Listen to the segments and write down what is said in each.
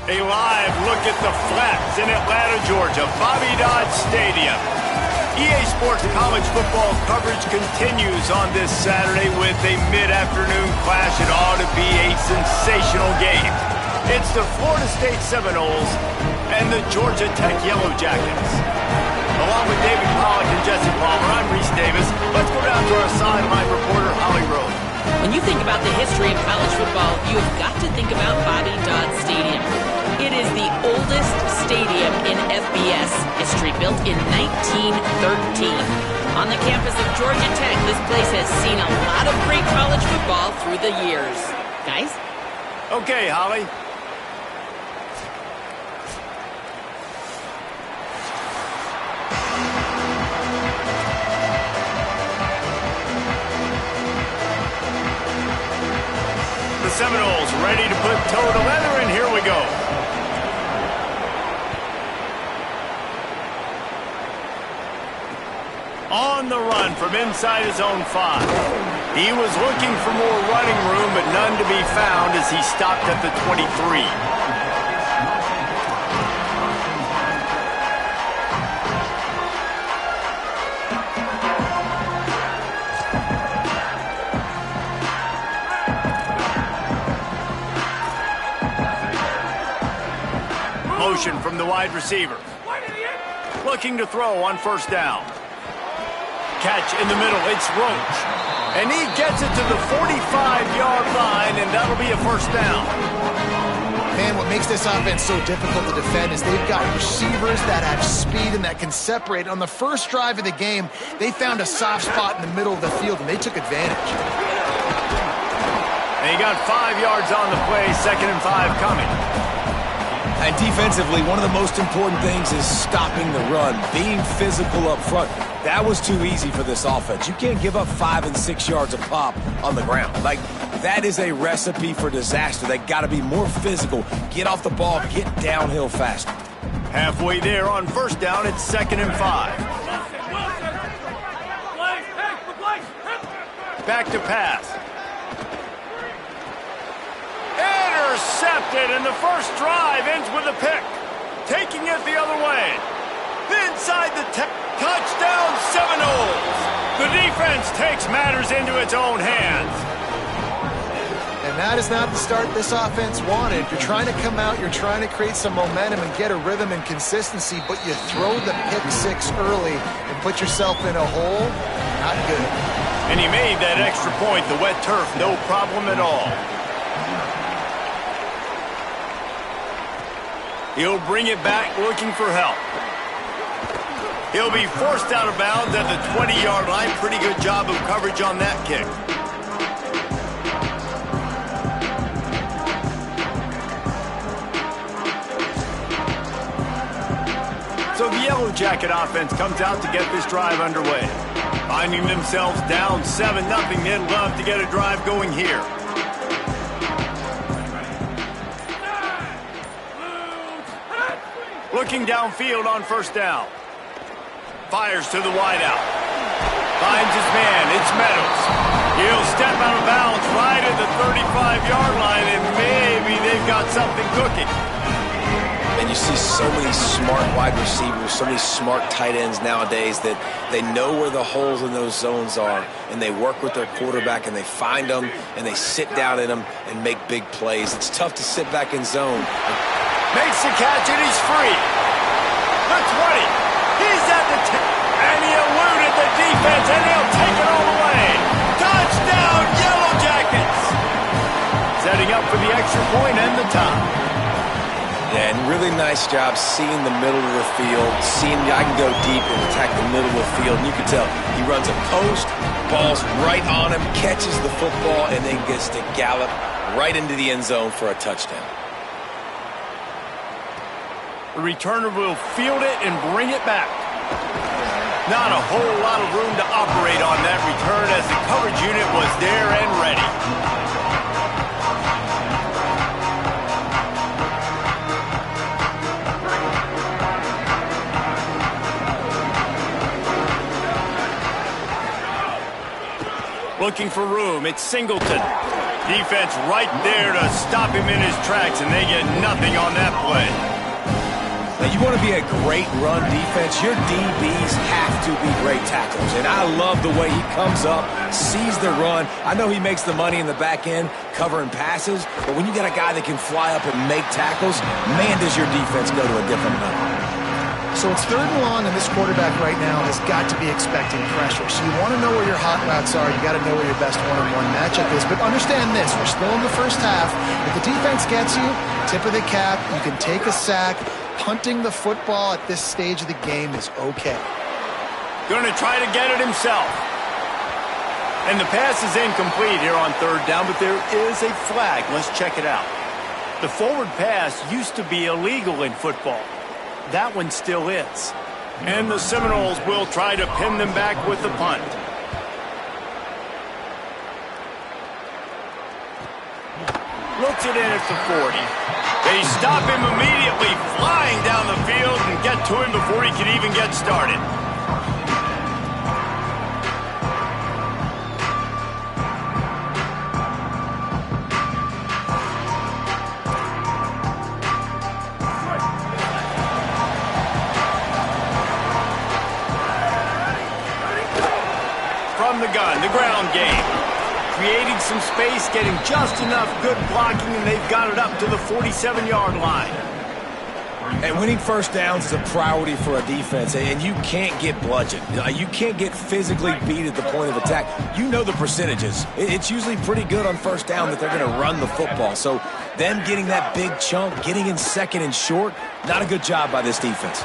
A live look at the Flats in Atlanta, Georgia, Bobby Dodd Stadium. EA Sports college football coverage continues on this Saturday with a mid-afternoon clash. It ought to be a sensational game. It's the Florida State Seminoles and the Georgia Tech Yellow Jackets. Along with David Pollack and Jesse Palmer, I'm Reese Davis. Let's go down to our sideline reporter, Holly Rowe. When you think about the history of college football, you have got to think about Bobby Dodd Stadium. It is the oldest stadium in FBS history, built in 1913. On the campus of Georgia Tech, this place has seen a lot of great college football through the years. Guys? Okay, Holly. The Seminoles ready to put toe to leather, and here we go. On the run from inside his own 5. He was looking for more running room, but none to be found as he stopped at the 23. Motion from the wide receiver. Looking to throw on first down. Catch in the middle, it's Roach. And he gets it to the 45-yard line, and that'll be a first down. Man, what makes this offense so difficult to defend is they've got receivers that have speed and that can separate. On the first drive of the game, they found a soft spot in the middle of the field, and they took advantage. And he got 5 yards on the play, 2nd and 5 coming. And defensively, one of the most important things is stopping the run, being physical up front. That was too easy for this offense. You can't give up 5 and 6 yards of pop on the ground. Like, that is a recipe for disaster. They got to be more physical, get off the ball, get downhill faster. Halfway there on first down, it's 2nd and 5. Back to pass. Intercepted, and the first drive ends with a pick. Taking it the other way. Inside the touchdown Seminoles. The defense takes matters into its own hands. And that is not the start this offense wanted. You're trying to come out, you're trying to create some momentum and get a rhythm and consistency, but you throw the pick 6 early and put yourself in a hole. Not good. And he made that extra point, the wet turf, no problem at all. He'll bring it back looking for help. He'll be forced out of bounds at the 20-yard line. Pretty good job of coverage on that kick. So the Yellow Jacket offense comes out to get this drive underway. Finding themselves down 7-0, they'd love to get a drive going here. Looking downfield on first down. Fires to the wideout. Finds his man. It's Meadows. He'll step out of bounds right at the 35-yard line, and maybe they've got something cooking. And you see so many smart wide receivers, so many smart tight ends nowadays that they know where the holes in those zones are, and they work with their quarterback, and they find them, and they sit down in them and make big plays. It's tough to sit back in zone. Makes the catch, and he's free. The 20. He's at the 10. And he eluded the defense, and he'll take it all the way. Touchdown, Yellow Jackets. Setting up for the extra point and the tie. Yeah, and really nice job seeing the middle of the field, seeing I can go deep and attack the middle of the field. And you can tell he runs a post, ball's right on him, catches the football, and then gets to gallop right into the end zone for a touchdown. The returner will field it and bring it back. Not a whole lot of room to operate on that return as the coverage unit was there and ready. Looking for room. It's Singleton. Defense right there to stop him in his tracks, and they get nothing on that play. Now, you want to be a great run defense, your DBs have to be great tacklers. And I love the way he comes up, sees the run. I know he makes the money in the back end covering passes, but when you got a guy that can fly up and make tackles, man, does your defense go to a different level. So it's 3rd and long, and this quarterback right now has got to be expecting pressure. So you want to know where your hot routes are. You got to know where your best one-on-one matchup is. But understand this, we're still in the first half. If the defense gets you, tip of the cap, you can take a sack. Punting the football at this stage of the game is okay. Going to try to get it himself. And the pass is incomplete here on 3rd down, but there is a flag. Let's check it out. The forward pass used to be illegal in football. That one still is. And the Seminoles will try to pin them back with the punt. Looks it in at the 40. They stop him immediately, flying down the field, and get to him before he can even get started. From the gun, the ground game. Creating some space, getting just enough good blocking, and they've got it up to the 47-yard line. And winning first downs is a priority for a defense, and you can't get bludgeoned. You can't get physically beat at the point of attack. You know the percentages. It's usually pretty good on first down that they're going to run the football. So them getting that big chunk, getting in 2nd and short, not a good job by this defense.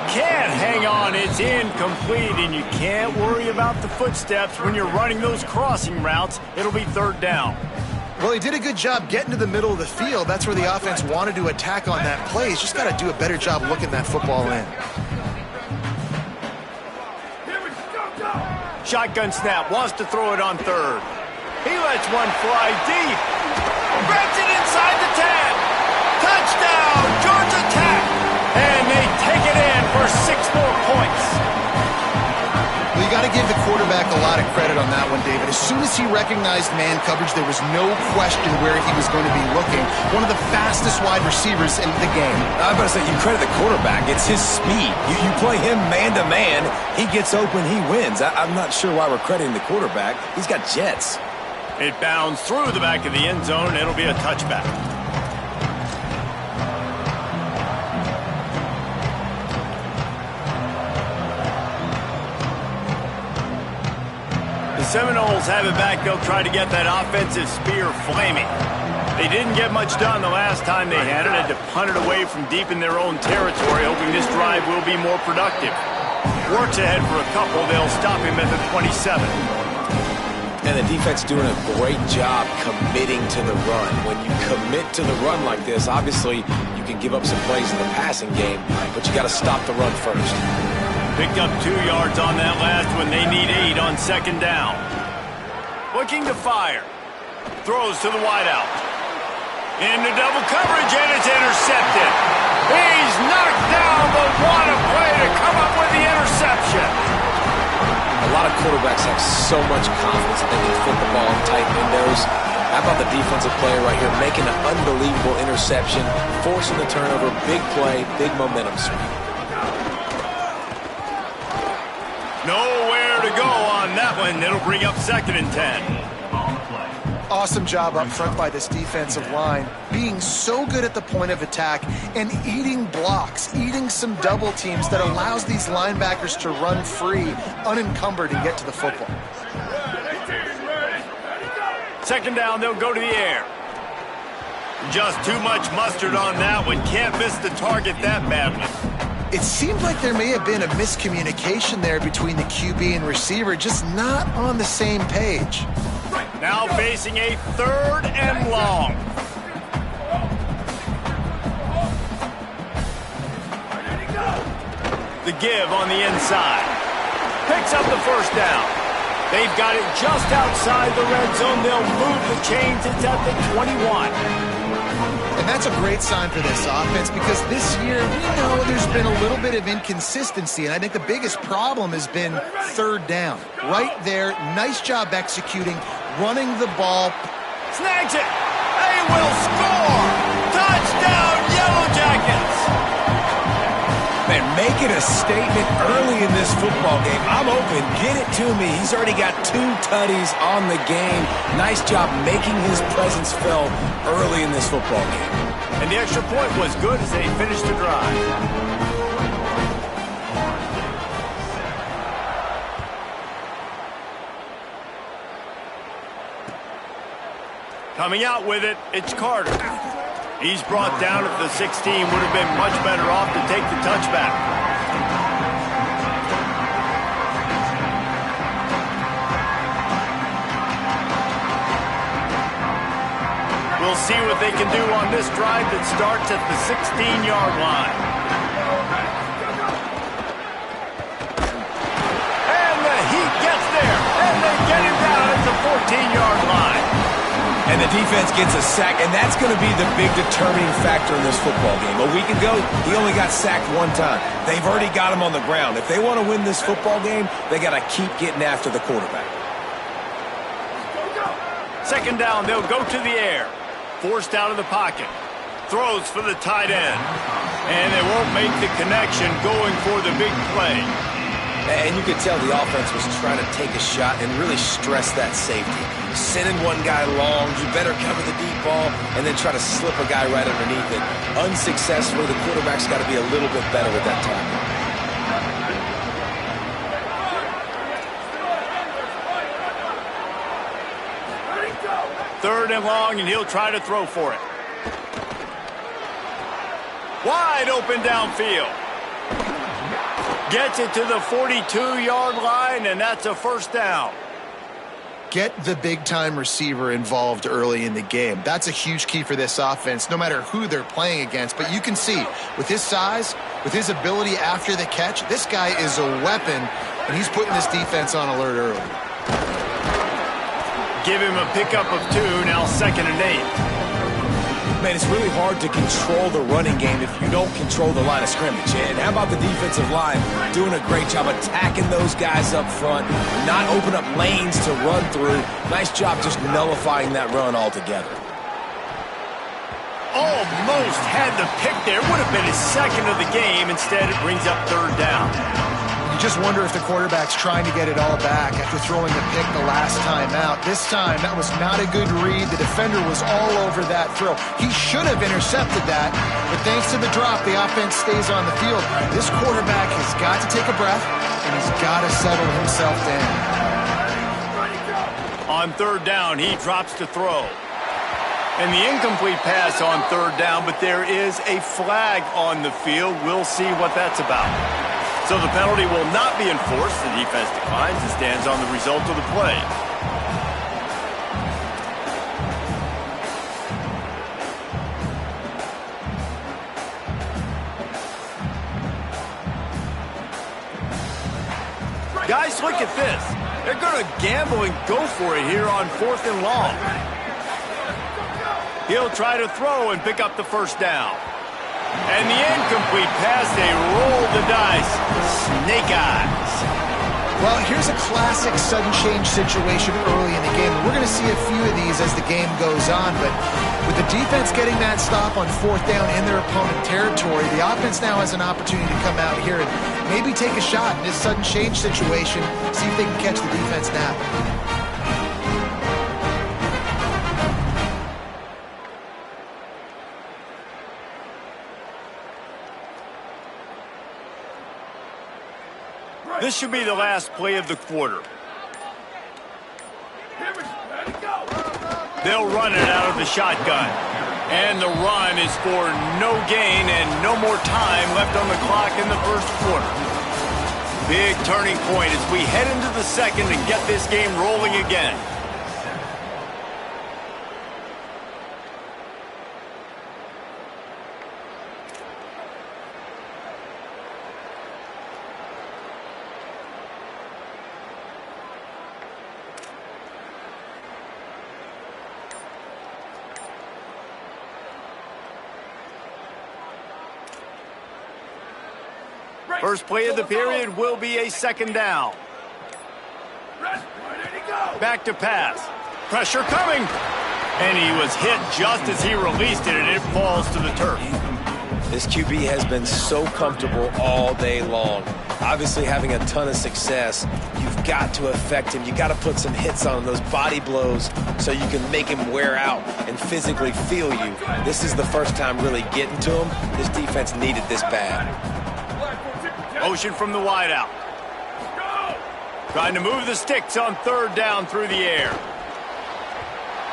Can't hang on, it's incomplete, and you can't worry about the footsteps when you're running those crossing routes. It'll be 3rd down. Well, he did a good job getting to the middle of the field. That's where the offense wanted to attack on that play. He's just got to do a better job looking that football in. Shotgun snap, wants to throw it on 3rd. He lets one fly deep. Grabs it inside the 10. Touchdown, Georgia Tech. And they take it in for 6 more points. Well, you got to give the quarterback a lot of credit on that one, David. As soon as he recognized man coverage, there was no question where he was going to be looking. One of the fastest wide receivers in the game. I'm about to say, you credit the quarterback. It's his speed. You play him man-to-man, he gets open, he wins. I'm not sure why we're crediting the quarterback. He's got jets. It bounds through the back of the end zone. It'll be a touchback. The Seminoles have it back. They'll try to get that offensive spear flaming. They didn't get much done the last time they had it. Had to punt it away from deep in their own territory, hoping this drive will be more productive. Works ahead for a couple. They'll stop him at the 27. And the defense doing a great job committing to the run. When you commit to the run like this, obviously you can give up some plays in the passing game, but you got to stop the run first. Picked up 2 yards on that last one. They need 8 on 2nd down. Looking to fire. Throws to the wideout. Into double coverage, and it's intercepted. He's knocked down, but what a play to come up with the interception. A lot of quarterbacks have so much confidence that they can fit the ball in tight windows. How about the defensive player right here making an unbelievable interception, forcing the turnover, big play, big momentum swing. Nowhere to go on that one. It'll bring up 2nd and 10. Awesome job up front by this defensive line, being so good at the point of attack and eating blocks, eating some double teams that allows these linebackers to run free, unencumbered, and get to the football. 2nd down, they'll go to the air. Just too much mustard on that one. Can't miss the target that badly. It seemed like there may have been a miscommunication there between the QB and receiver, just not on the same page. Now facing a 3rd and long. The give on the inside. Picks up the 1st down. They've got it just outside the red zone. They'll move the chains. It's at the 21. And that's a great sign for this offense because this year we know there's been a little bit of inconsistency, and I think the biggest problem has been third down. Right there, nice job executing, running the ball. Snags it. They will score. Touchdown, Yellow Jackets. Man, making a statement early in this football game. I'm open. Get it to me. He's already got 2 tutties on the game. Nice job making his presence felt early in this football game. And the extra point was good as they finished the drive. Coming out with it, it's Carter. He's brought down at the 16, would have been much better off to take the touchback. We'll see what they can do on this drive that starts at the 16-yard line. And the Heat gets there, and they get him down at the 14-yard line. And the defense gets a sack, and that's going to be the big determining factor in this football game. A week ago, he only got sacked 1 time. They've already got him on the ground. If they want to win this football game, they got to keep getting after the quarterback. Second down, they'll go to the air. Forced out of the pocket. Throws for the tight end. And they won't make the connection going for the big play. And you could tell the offense was trying to take a shot and really stress that safety. Sending one guy long, you better cover the deep ball, and then try to slip a guy right underneath it. Unsuccessfully, the quarterback's got to be a little bit better with that tackle. Third and long, and he'll try to throw for it. Wide open downfield. Gets it to the 42-yard line, and that's a first down. Get the big-time receiver involved early in the game. That's a huge key for this offense, no matter who they're playing against. But you can see, with his size, with his ability after the catch, this guy is a weapon, and he's putting this defense on alert early. Give him a pickup of 2, now 2nd and 8. Man, it's really hard to control the running game if you don't control the line of scrimmage. And how about the defensive line doing a great job attacking those guys up front, not open up lanes to run through. Nice job just nullifying that run altogether. Almost had the pick there. Would have been his 2nd of the game. Instead, it brings up 3rd down. You just wonder if the quarterback's trying to get it all back after throwing the pick the last time out. This time, that was not a good read. The defender was all over that throw. He should have intercepted that, but thanks to the drop, the offense stays on the field. This quarterback has got to take a breath, and he's got to settle himself down. On 3rd down, he drops to throw. And the incomplete pass on 3rd down, but there is a flag on the field. We'll see what that's about. So the penalty will not be enforced. The defense declines and stands on the result of the play. Guys, look at this. They're going to gamble and go for it here on 4th and long. He'll try to throw and pick up the first down. And the incomplete pass, they roll the dice. Snake eyes. Well, here's a classic sudden change situation early in the game. We're going to see a few of these as the game goes on, but with the defense getting that stop on 4th down in their opponent territory, the offense now has an opportunity to come out here and maybe take a shot in this sudden change situation, see if they can catch the defense napping. This should be the last play of the quarter. They'll run it out of the shotgun. And the run is for no gain and no more time left on the clock in the first quarter. Big turning point as we head into the second and get this game rolling again. First play of the period will be a second down. Back to pass. Pressure coming. And he was hit just as he released it, and it falls to the turf. This QB has been so comfortable all day long. Obviously having a ton of success. You've got to affect him. You've got to put some hits on him, those body blows, so you can make him wear out and physically feel you. This is the first time really getting to him. This defense needed this bad. Motion from the wideout. Trying to move the sticks on third down through the air.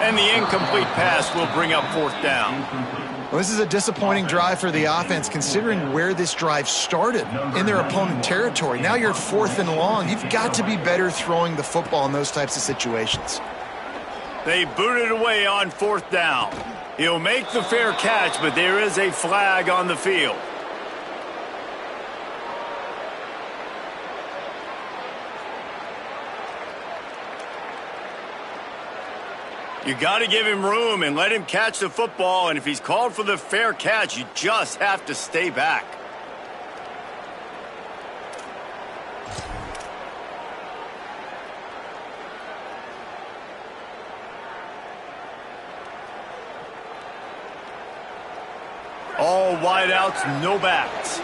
And the incomplete pass will bring up fourth down. Well, this is a disappointing drive for the offense, considering where this drive started, in their opponent territory. Now you're at 4th and long. You've got to be better throwing the football in those types of situations. They booted away on 4th down. He'll make the fair catch, but there is a flag on the field. You got to give him room and let him catch the football, and if he's called for the fair catch, you just have to stay back. All wideouts, no backs.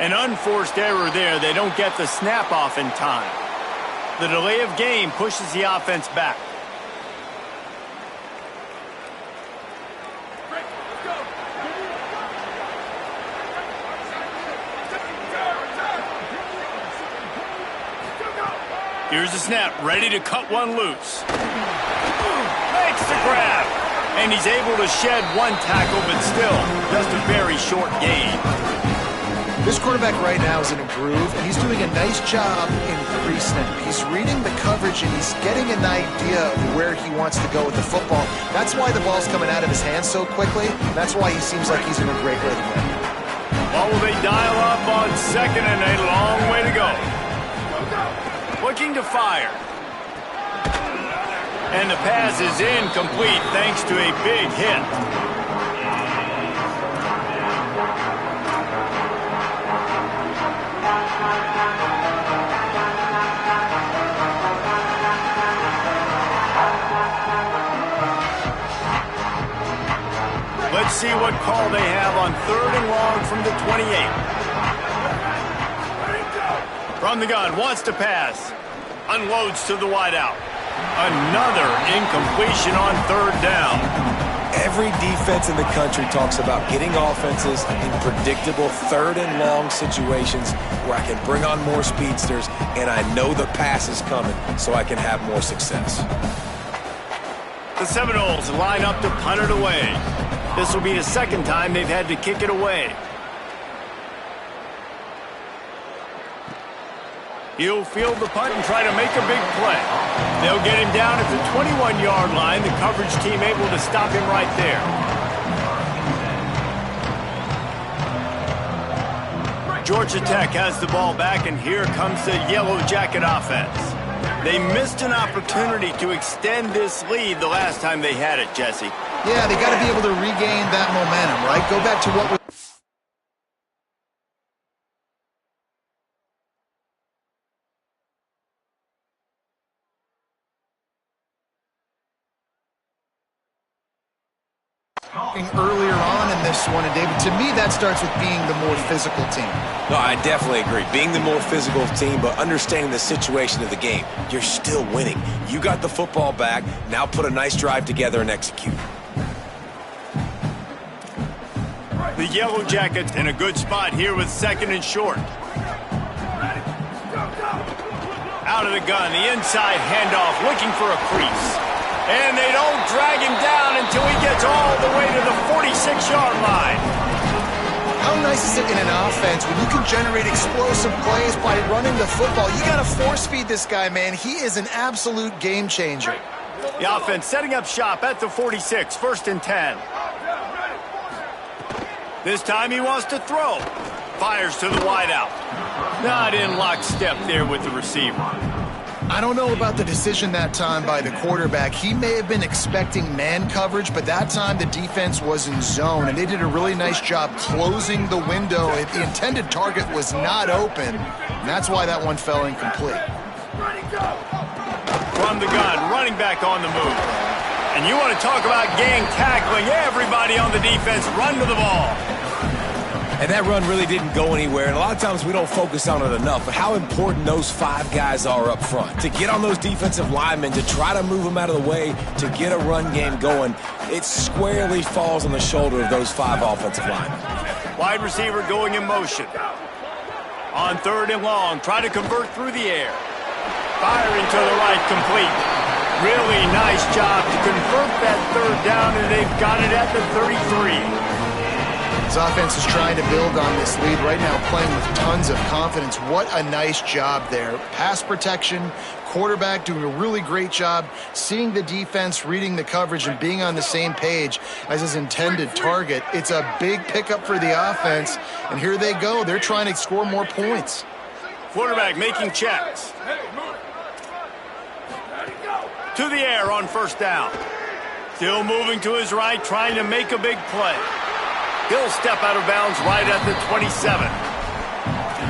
An unforced error there. They don't get the snap off in time. The delay of game pushes the offense back. Here's the snap, ready to cut one loose. Makes the grab. And he's able to shed one tackle, but still, just a very short gain. This quarterback right now is in a groove, and he's doing a nice job in pre-snap. He's reading the coverage, and he's getting an idea of where he wants to go with the football. That's why the ball's coming out of his hands so quickly. That's why he seems like he's in a great rhythm right now. Well, will they dial up on 2nd and a long way to go? Looking to fire. And the pass is incomplete thanks to a big hit. Let's see what call they have on 3rd and long from the 28. From the gun, wants to pass. Unloads to the wideout. Another incompletion on 3rd down. Every defense in the country talks about getting offenses in predictable 3rd and long situations where I can bring on more speedsters and I know the pass is coming so I can have more success. The Seminoles line up to punt it away. This will be the 2nd time they've had to kick it away. He'll field the punt and try to make a big play. They'll get him down at the 21-yard line. The coverage team able to stop him right there. Georgia Tech has the ball back, and here comes the Yellow Jacket offense. They missed an opportunity to extend this lead the last time they had it, Jesse. Yeah, they got to be able to regain that momentum, right? Go back to what was earlier on in this one, and David, to me that starts with being the more physical team. No, I definitely agree. Being the more physical team, but understanding the situation of the game. You're still winning. You got the football back. Now put a nice drive together and execute. The Yellow Jackets in a good spot here with 2nd and short. Out of the gun, the inside handoff, looking for a crease. And they don't drag him down until he gets all the way to the 46-yard line. How nice is it in an offense when you can generate explosive plays by running the football? You got to force feed this guy, man. He is an absolute game changer. The offense setting up shop at the 46, 1st and 10. This time he wants to throw. Fires to the wideout. Not in lockstep there with the receiver. I don't know about the decision that time by the quarterback. He may have been expecting man coverage, but that time the defense was in zone, and they did a really nice job closing the window. The intended target was not open, and that's why that one fell incomplete. From the gun, running back on the move. And you want to talk about gang tackling. Everybody on the defense run to the ball. And that run really didn't go anywhere, and a lot of times we don't focus on it enough, but how important those 5 guys are up front. To get on those defensive linemen, to try to move them out of the way, to get a run game going, it squarely falls on the shoulder of those 5 offensive linemen. Wide receiver going in motion. On 3rd and long, try to convert through the air. Firing to the right, complete. Really nice job to convert that 3rd down, and they've got it at the 33. This offense is trying to build on this lead right now, playing with tons of confidence. What a nice job there. Pass protection, quarterback doing a really great job, seeing the defense, reading the coverage, and being on the same page as his intended target. It's a big pickup for the offense, and here they go. They're trying to score more points. Quarterback making checks. To the air on 1st down. Still moving to his right, trying to make a big play. He'll step out of bounds right at the 27.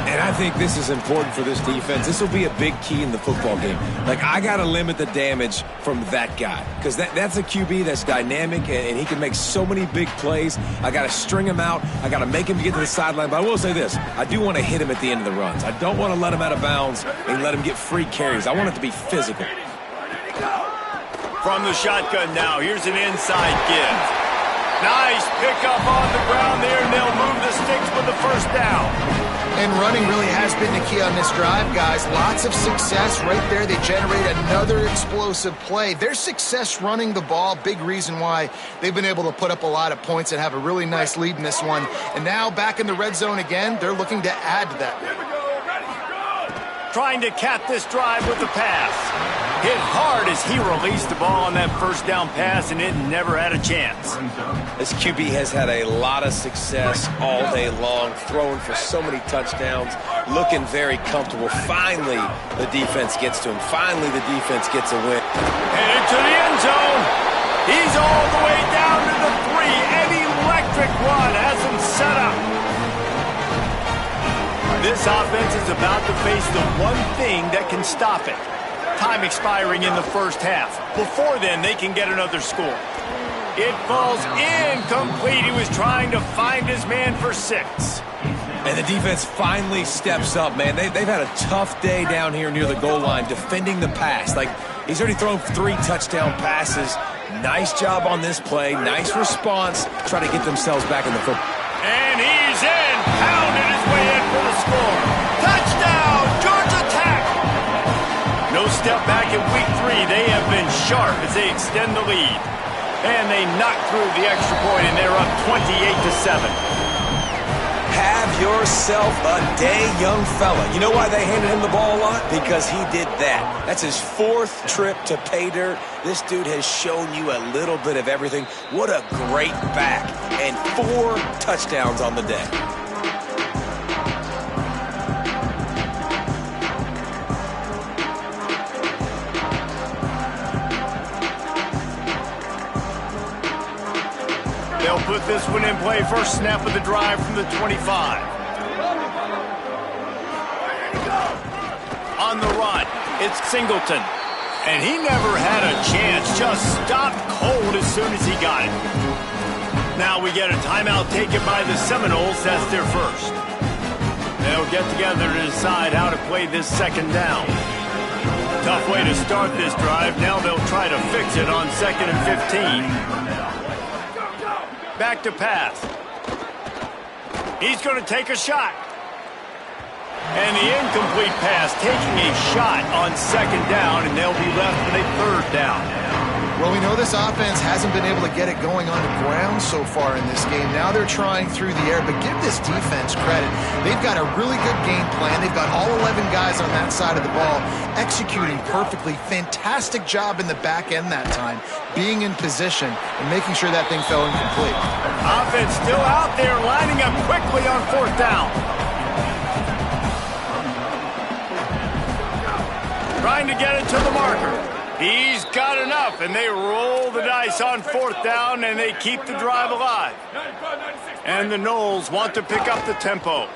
And I think this is important for this defense. This will be a big key in the football game. Like, I got to limit the damage from that guy because that's a QB that's dynamic, and he can make so many big plays. I got to string him out. I got to make him get to the sideline. But I will say this. I do want to hit him at the end of the runs. I don't want to let him out of bounds and let him get free carries. I want it to be physical. From the shotgun now, here's an inside give. Nice pickup on the ground there, and they'll move the sticks with the 1st down. And running really has been the key on this drive, guys. Lots of success right there. They generate another explosive play. Their success running the ball, big reason why they've been able to put up a lot of points and have a really nice lead in this one. And now back in the red zone again, they're looking to add to that. Trying to cap this drive with the pass. Hit hard as he released the ball on that 1st down pass, and it never had a chance. This QB has had a lot of success all day long, throwing for so many touchdowns, looking very comfortable. Finally, the defense gets to him. Finally, the defense gets a win. Headed to the end zone. He's all the way down to the 3. An electric run has him set up. This offense is about to face the one thing that can stop it. Time expiring in the 1st half. Before then, they can get another score. It falls incomplete. He was trying to find his man for 6. And the defense finally steps up, man. They've had a tough day down here near the goal line defending the pass. Like, he's already thrown 3 touchdown passes. Nice job on this play. Nice response. Try to get themselves back in the football. And he's in. Pounded his way in for the score. Touchdown, Georgia Tech. No step back in week 3. They have been sharp as they extend the lead. And they knock through the extra point, and they're up 28-7. Have yourself a day, young fella. You know why they handed him the ball a lot? Because he did that. That's his 4th trip to pay dirt. This dude has shown you a little bit of everything. What a great back. And 4 touchdowns on the day. They'll put this one in play. First snap of the drive from the 25. On the run, it's Singleton. And he never had a chance. Just stopped cold as soon as he got it. Now we get a timeout taken by the Seminoles. That's their first. They'll get together to decide how to play this 2nd down. Tough way to start this drive. Now they'll try to fix it on 2nd and 15. Back to pass. He's going to take a shot. And the incomplete pass, taking a shot on 2nd down, and they'll be left with a 3rd down. Well, we know this offense hasn't been able to get it going on the ground so far in this game. Now they're trying through the air, but give this defense credit. They've got a really good game plan. They've got all 11 guys on that side of the ball executing perfectly. Fantastic job in the back end that time, being in position and making sure that thing fell incomplete. Offense still out there, lining up quickly on 4th down. Trying to get it to the marker. He's got enough, and they roll the dice on 4th down, and they keep the drive alive. And the Noles want to pick up the tempo.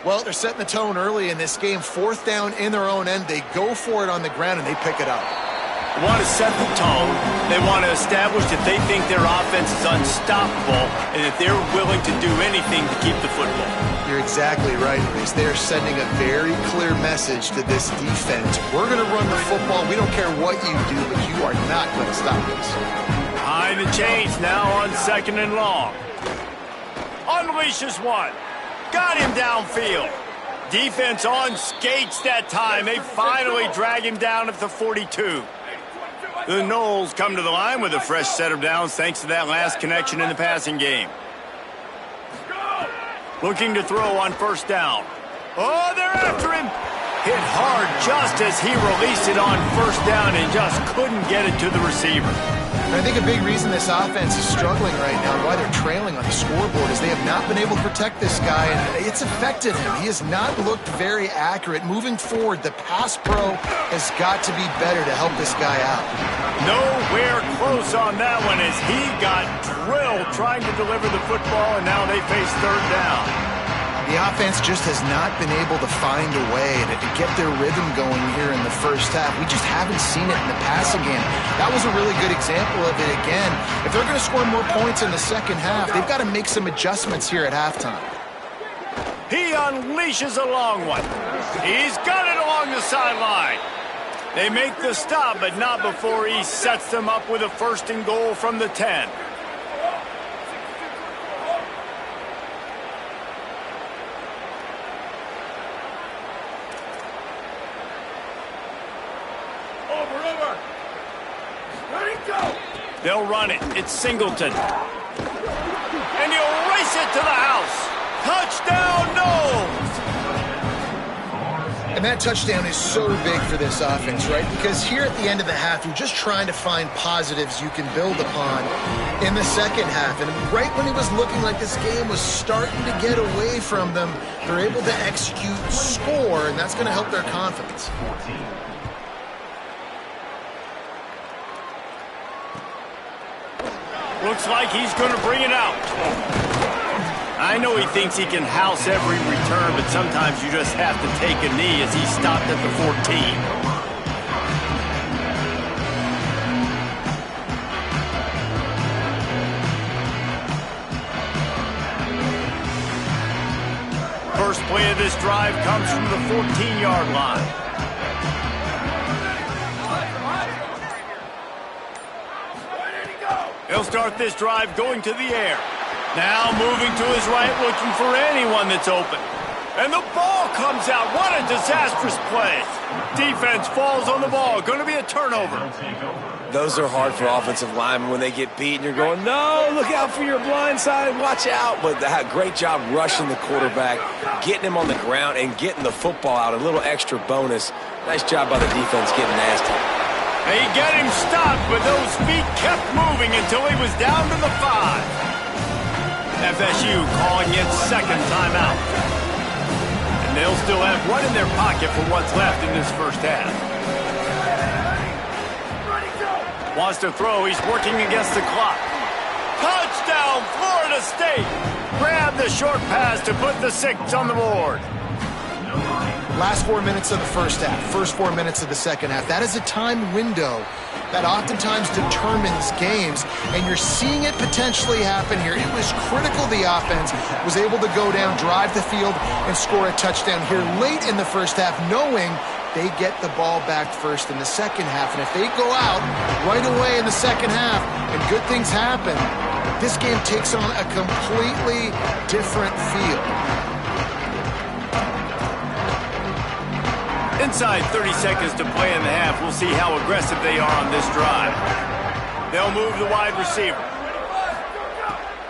Well, they're setting the tone early in this game. 4th down in their own end. They go for it on the ground, and they pick it up. They want to set the tone. They want to establish that they think their offense is unstoppable and that they're willing to do anything to keep the football. You're exactly right, Reese. They're sending a very clear message to this defense. We're going to run the football. We don't care what you do, but you are not going to stop us. Behind the chains now on 2nd and long. Unleashes one. Got him downfield. Defense on skates that time. They finally drag him down at the 42. The Noles come to the line with a fresh set of downs thanks to that last connection in the passing game. Looking to throw on 1st down. Oh, they're after him. Hit hard just as he released it on 1st down and just couldn't get it to the receiver. I think a big reason this offense is struggling right now, why they're trailing on the scoreboard, is they have not been able to protect this guy, and it's affected him. He has not looked very accurate. Moving forward, the pass pro has got to be better to help this guy out. Nowhere close on that one as he got drilled trying to deliver the football, and now they face 3rd down. The offense just has not been able to find a way to get their rhythm going here in the first half. We just haven't seen it in the passing game. That was a really good example of it again. If they're going to score more points in the second half, they've got to make some adjustments here at halftime. He unleashes a long one. He's got it along the sideline. They make the stop, but not before he sets them up with a 1st and goal from the 10. They'll run it. It's Singleton. And he'll race it to the house. Touchdown, Noles! And that touchdown is so big for this offense, right? Because here at the end of the half, you're just trying to find positives you can build upon in the second half. And right when it was looking like this game was starting to get away from them, they're able to execute, score, and that's going to help their confidence. Looks like he's going to bring it out. I know he thinks he can house every return, but sometimes you just have to take a knee as he stopped at the 14. First play of this drive comes from the 14-yard line. He'll start this drive going to the air. Now moving to his right, looking for anyone that's open. And the ball comes out. What a disastrous play. Defense falls on the ball. Going to be a turnover. Those are hard for offensive linemen when they get beat and you're going, no, look out for your blind side, watch out. But great job rushing the quarterback, getting him on the ground and getting the football out. A little extra bonus. Nice job by the defense getting nasty. They get him stopped, but those feet kept moving until he was down to the 5. FSU calling its 2nd timeout. And they'll still have one in their pocket for what's left in this first half. Wants to throw, he's working against the clock. Touchdown, Florida State! Grab the short pass to put the 6 on the board. Last 4 minutes of the first half, first 4 minutes of the second half. That is a time window that oftentimes determines games, and you're seeing it potentially happen here. It was critical the offense was able to go down, drive the field, and score a touchdown here late in the first half, knowing they get the ball back first in the second half. And if they go out right away in the second half and good things happen, this game takes on a completely different feel. Inside 30 seconds to play in the half. We'll see how aggressive they are on this drive. They'll move the wide receiver.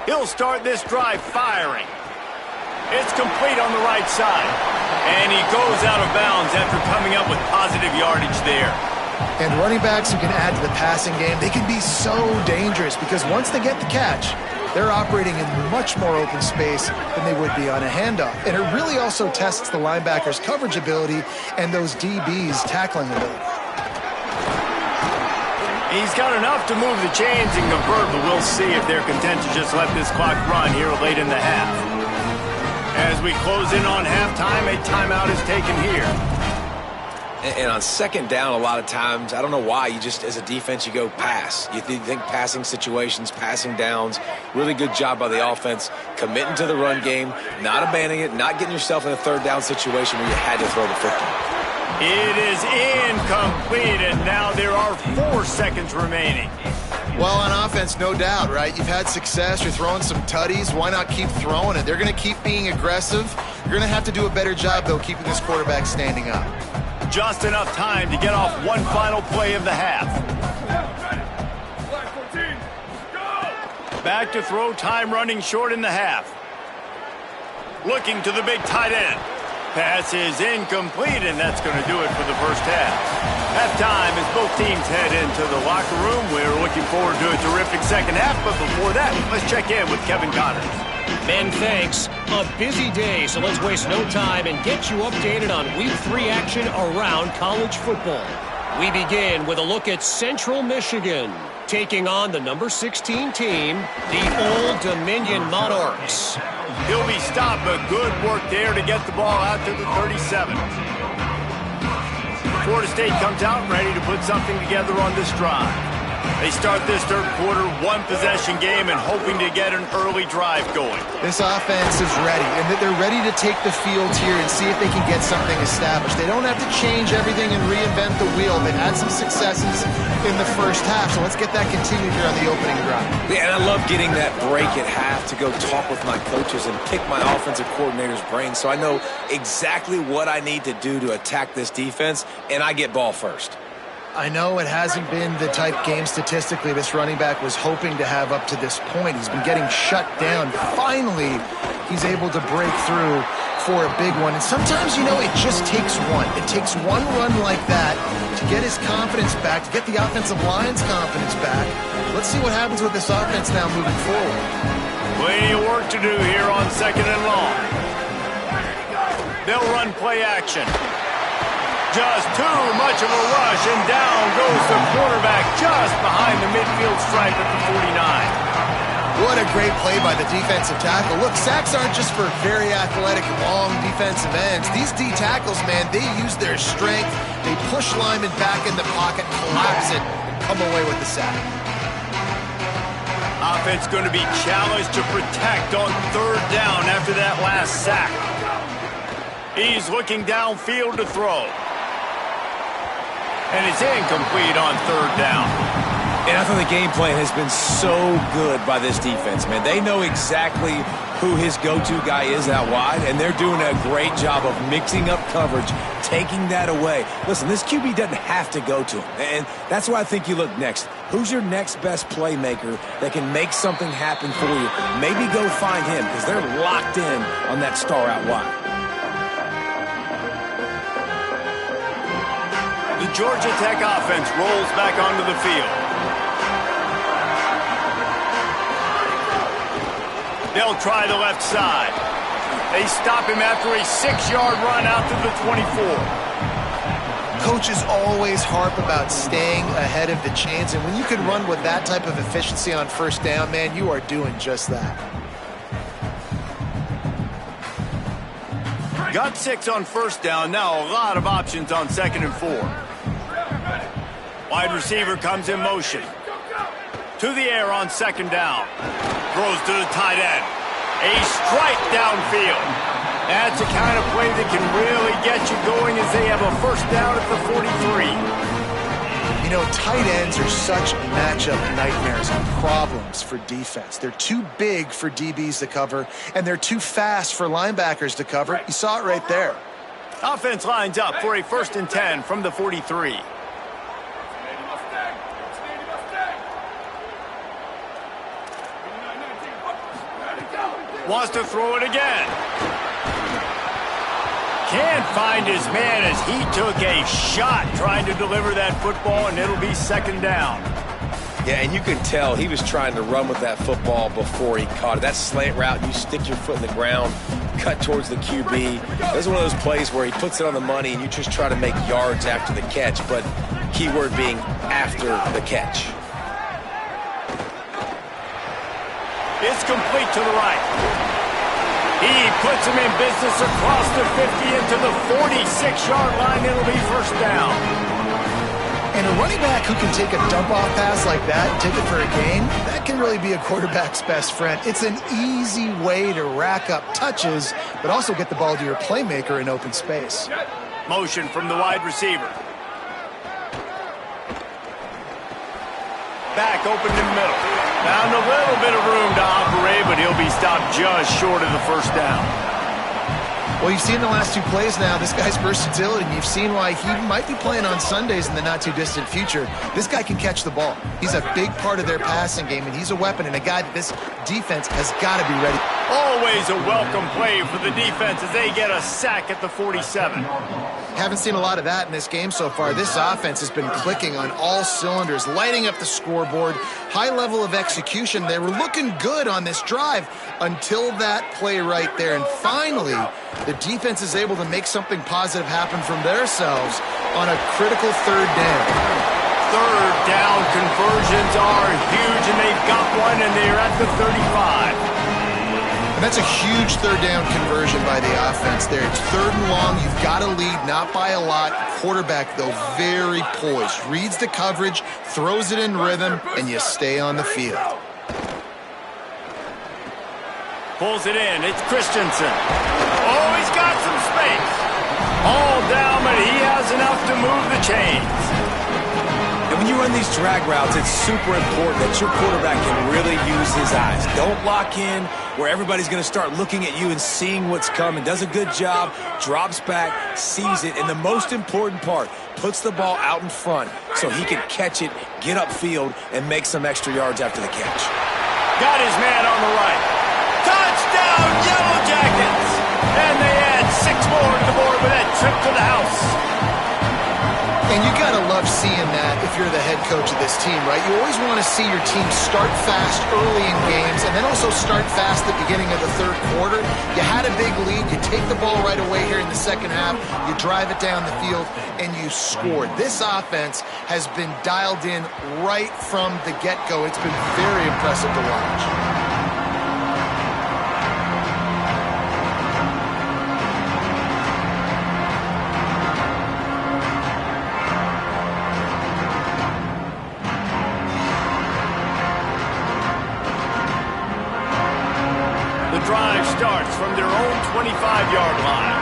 He'll start this drive firing. It's complete on the right side. And he goes out of bounds after coming up with positive yardage there. And running backs who can add to the passing game, they can be so dangerous because once they get the catch, They're operating in much more open space than they would be on a handoff. And it really also tests the linebackers' coverage ability and those DBs' tackling ability. He's got enough to move the chains and convert, but we'll see if they're content to just let this clock run here late in the half. As we close in on halftime, a timeout is taken here. And on second down, a lot of times, I don't know why, you just, as a defense, you go pass. You think passing situations, passing downs, really good job by the offense, committing to the run game, not abandoning it, not getting yourself in a third down situation where you had to throw the football. It is incomplete, and now there are 4 seconds remaining. Well, on offense, no doubt, right? You've had success. You're throwing some tutties. Why not keep throwing it? They're going to keep being aggressive. You're going to have to do a better job, though, keeping this quarterback standing up. Just enough time to get off one final play of the half. Back to throw, time running short in the half. Looking to the big tight end. Pass is incomplete, and that's going to do it for the first half. Halftime as both teams head into the locker room. We're looking forward to a terrific second half, but before that, let's check in with Kevin Connors. Ben, thanks. A busy day, so let's waste no time and get you updated on Week 3 action around college football. We begin with a look at Central Michigan, taking on the number 16 team, the Old Dominion Monarchs. He'll be stopped, but good work there to get the ball out to the 37. Florida State comes out ready to put something together on this drive. They start this third quarter, one-possession game, and hoping to get an early drive going. This offense is ready, and they're ready to take the field here and see if they can get something established. They don't have to change everything and reinvent the wheel. They've had some successes in the first half, so let's get that continued here on the opening drive. Yeah, and I love getting that break at half to go talk with my coaches and pick my offensive coordinator's brain so I know exactly what I need to do to attack this defense, and I get ball first. I know it hasn't been the type game statistically this running back was hoping to have up to this point. He's been getting shut down. Finally, he's able to break through for a big one. And sometimes, you know, it just takes one. It takes one run like that to get his confidence back, to get the offensive line's confidence back. Let's see what happens with this offense now moving forward. Plenty of work to do here on second and long. They'll run play action. Just too much of a rush, and down goes the quarterback just behind the midfield stripe at the 49. What a great play by the defensive tackle. Look, sacks aren't just for very athletic, long defensive ends. These D tackles, man, they use their strength. They push linemen back in the pocket, collapse it, and come away with the sack. Offense going to be challenged to protect on third down after that last sack. He's looking downfield to throw. And it's incomplete on third down. And I thought the game plan has been so good by this defense, man. They know exactly who his go-to guy is out wide, and they're doing a great job of mixing up coverage, taking that away. Listen, this QB doesn't have to go to him, and that's why I think you look next. Who's your next best playmaker that can make something happen for you? Maybe go find him, because they're locked in on that star out wide. The Georgia Tech offense rolls back onto the field. They'll try the left side. They stop him after a 6-yard run out to the 24. Coaches always harp about staying ahead of the chains, and when you can run with that type of efficiency on first down, man, you are doing just that. Got 6 on first down. Now a lot of options on second and 4. Wide receiver comes in motion. To the air on second down. Throws to the tight end. A strike downfield. That's the kind of play that can really get you going as they have a first down at the 43. You know, tight ends are such matchup nightmares and problems for defense. They're too big for DBs to cover, and they're too fast for linebackers to cover. You saw it right there. Offense lines up for a 1st and 10 from the 43. Wants to throw it again. Can't find his man as he took a shot trying to deliver that football, and it'll be second down. Yeah, and you can tell he was trying to run with that football before he caught it. That slant route, you stick your foot in the ground, cut towards the QB. That's one of those plays where he puts it on the money and you just try to make yards after the catch, but keyword being after the catch. It's complete to the right. He puts him in business across the 50 into the 46-yard line. It'll be first down. And a running back who can take a dump-off pass like that and take it for a gain, that can really be a quarterback's best friend. It's an easy way to rack up touches, but also get the ball to your playmaker in open space. Motion from the wide receiver. Back open in the middle. Found a little bit of room to operate, but he'll be stopped just short of the first down. Well, you've seen the last two plays now. This guy's versatility, and you've seen why he might be playing on Sundays in the not-too-distant future. This guy can catch the ball. He's a big part of their passing game, and he's a weapon and a guy that this defense has got to be ready. Always a welcome play for the defense as they get a sack at the 47. Haven't seen a lot of that in this game so far. This offense has been clicking on all cylinders, lighting up the scoreboard, high level of execution. They were looking good on this drive until that play right there. And finally, the defense is able to make something positive happen from themselves on a critical third down. Third down conversions are huge, and they've got one, and they're at the 35. And that's a huge third down conversion by the offense there. It's third and long. You've got to lead, not by a lot. Quarterback, though, very poised. Reads the coverage, throws it in rhythm, and you stay on the field. Pulls it in. It's Christensen. Oh, he's got some space. All down, but he has enough to move the chains. And when you run these drag routes, it's super important that your quarterback can really use his eyes. Don't lock in where everybody's going to start looking at you and seeing what's coming. Does a good job, drops back, sees it, and the most important part, puts the ball out in front so he can catch it, get upfield, and make some extra yards after the catch. Got his man on the right. Touchdown, Yellow Jackets! And they add 6 more to the board with that trip to the house. And you got to love seeing that if you're the head coach of this team, right? You always want to see your team start fast early in games and then also start fast at the beginning of the third quarter. You had a big lead. You take the ball right away here in the second half. You drive it down the field, and you scored. This offense has been dialed in right from the get-go. It's been very impressive to watch. Drive starts from their own 25-yard line.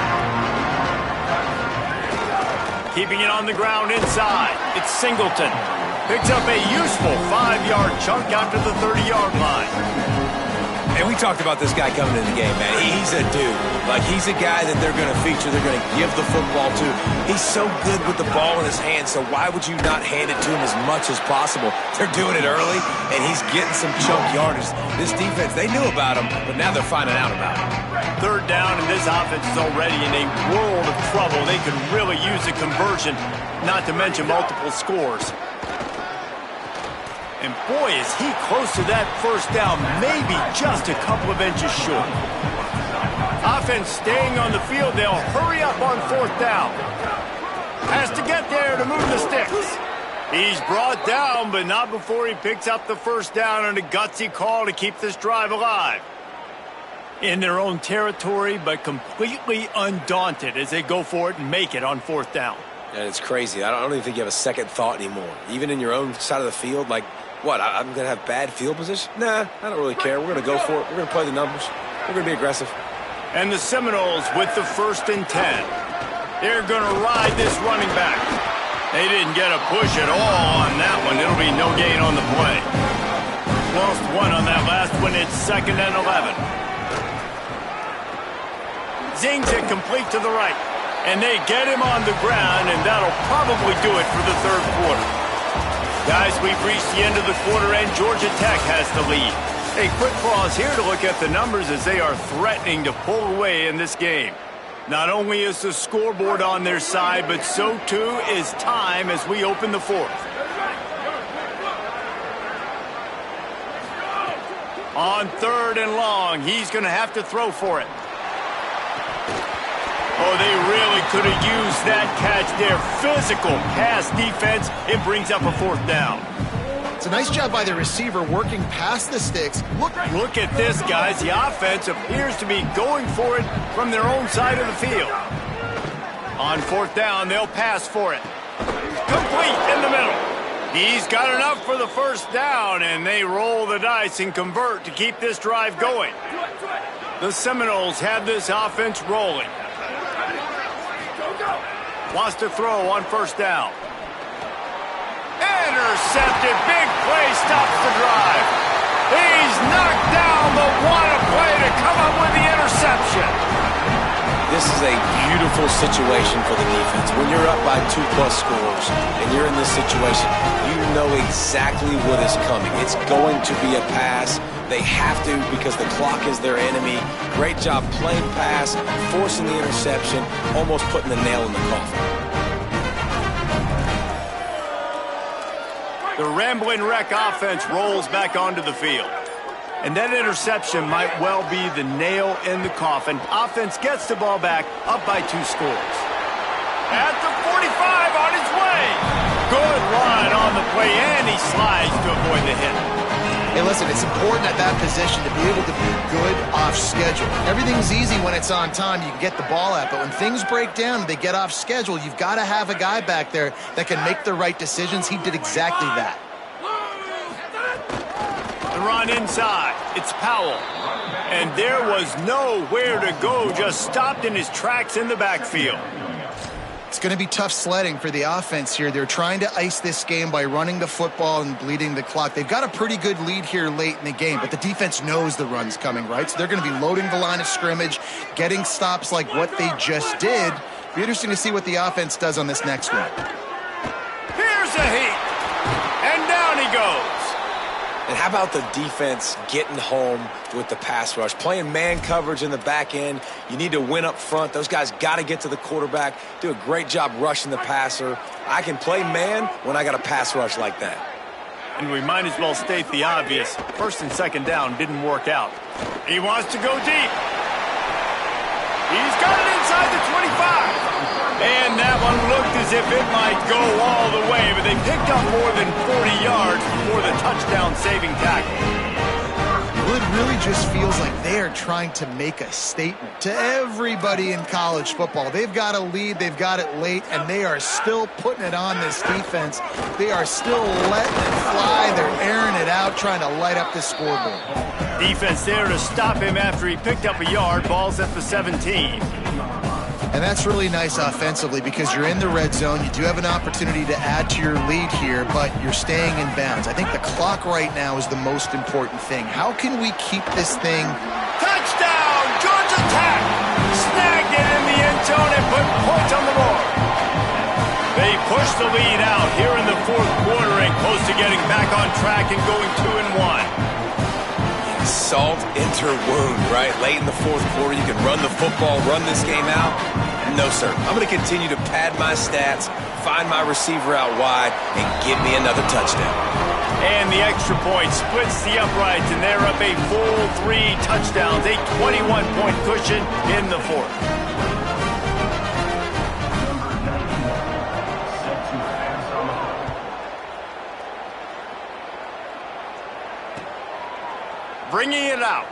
Keeping it on the ground inside, it's Singleton. Picks up a useful 5-yard chunk after the 30-yard line. And we talked about this guy coming in the game, man. He's a dude. Like, he's a guy that they're going to feature, they're going to give the football to. He's so good with the ball in his hands, so why would you not hand it to him as much as possible? They're doing it early, and he's getting some chunk yardage. This defense, they knew about him, but now they're finding out about him. Third down, and this offense is already in a world of trouble. They could really use a conversion, not to mention multiple scores. And boy, is he close to that first down, maybe just a couple of inches short. Offense staying on the field, they'll hurry up on fourth down. Has to get there to move the sticks. He's brought down, but not before he picks up the first down on a gutsy call to keep this drive alive. In their own territory, but completely undaunted as they go for it and make it on fourth down. And it's crazy. I don't even think you have a second thought anymore. Even in your own side of the field, like, what, I'm going to have bad field position? Nah, I don't really care. We're going to go for it. We're going to play the numbers. We're going to be aggressive. And the Seminoles with the 1st and 10. They're going to ride this running back. They didn't get a push at all on that one. It'll be no gain on the play. Lost one on that last one. It's 2nd and 11. Zings it complete to the right. And they get him on the ground, and that'll probably do it for the third quarter. Guys, we've reached the end of the quarter, and Georgia Tech has the lead. A quick pause here to look at the numbers as they are threatening to pull away in this game. Not only is the scoreboard on their side, but so too is time as we open the fourth. On 3rd and long, he's going to have to throw for it. Oh, they really could have used that catch there. Physical pass defense. It brings up a 4th down. It's a nice job by the receiver working past the sticks. Look at this, guys. The offense appears to be going for it from their own side of the field. On 4th down, they'll pass for it. Complete in the middle. He's got enough for the 1st down, and they roll the dice and convert to keep this drive going. The Seminoles have this offense rolling. Wants to throw on 1st down. Intercepted. Big play stops the drive. He's knocked down the one play to come up with the interception. This is a beautiful situation for the defense. When you're up by 2+ scores and you're in this situation, you know exactly what is coming. It's going to be a pass. They have to because the clock is their enemy. Great job playing pass, forcing the interception, almost putting the nail in the coffin. The Ramblin' Wreck offense rolls back onto the field. And that interception might well be the nail in the coffin. Offense gets the ball back, up by 2 scores. At the 45, on his way. Good run on the play, and he slides to avoid the hit. Hey, listen, it's important at that position to be able to be good off schedule. Everything's easy when it's on time. You can get the ball out, but when things break down and they get off schedule, you've got to have a guy back there that can make the right decisions. He did exactly that. The run inside. It's Powell. And there was nowhere to go, just stopped in his tracks in the backfield. It's going to be tough sledding for the offense here. They're trying to ice this game by running the football and bleeding the clock. They've got a pretty good lead here late in the game, but the defense knows the run's coming, right? So they're going to be loading the line of scrimmage, getting stops like what they just did. Be interesting to see what the offense does on this next one. Here's a heat. And down he goes. And how about the defense getting home with the pass rush? Playing man coverage in the back end. You need to win up front. Those guys got to get to the quarterback. Do a great job rushing the passer. I can play man when I got a pass rush like that. And we might as well state the obvious. 1st and 2nd down didn't work out. He wants to go deep. He's got it inside the 25. And that one looked as if it might go all the way, but they picked up more than 40 yards before the touchdown-saving tackle. Well, it really just feels like they are trying to make a statement to everybody in college football. They've got a lead, they've got it late, and they are still putting it on this defense. They are still letting it fly. They're airing it out, trying to light up the scoreboard. Defense there to stop him after he picked up a yard. Ball's at the 17. And that's really nice offensively because you're in the red zone. You do have an opportunity to add to your lead here, but you're staying in bounds. I think the clock right now is the most important thing. How can we keep this thing? Touchdown! Georgia Tech! Snagged it in the end zone and put points on the board. They push the lead out here in the 4th quarter and close to getting back on track and going 2-1. Salt into wound, right? Late in the 4th quarter, you can run the football, run this game out. No, sir. I'm going to continue to pad my stats, find my receiver out wide, and give me another touchdown. And the extra point splits the uprights, and they're up a full 3 touchdowns, a 21-point cushion in the 4th. Bringing it out.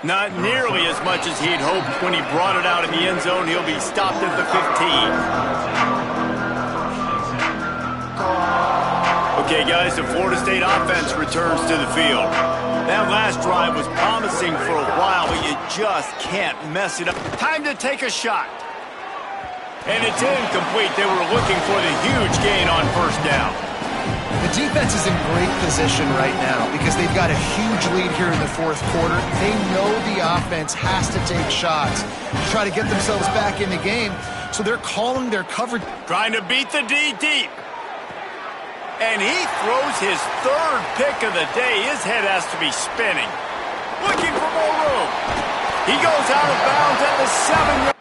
Not nearly as much as he'd hoped when he brought it out in the end zone. He'll be stopped at the 15. Okay, guys, the Florida State offense returns to the field. That last drive was promising for a while, but you just can't mess it up. Time to take a shot. And it's incomplete. They were looking for the huge gain on 1st down. The defense is in great position right now because they've got a huge lead here in the 4th quarter. They know the offense has to take shots to try to get themselves back in the game, so they're calling their coverage. Trying to beat the D deep. And he throws his 3rd pick of the day. His head has to be spinning. Looking for more room. He goes out of bounds at the 7-yard.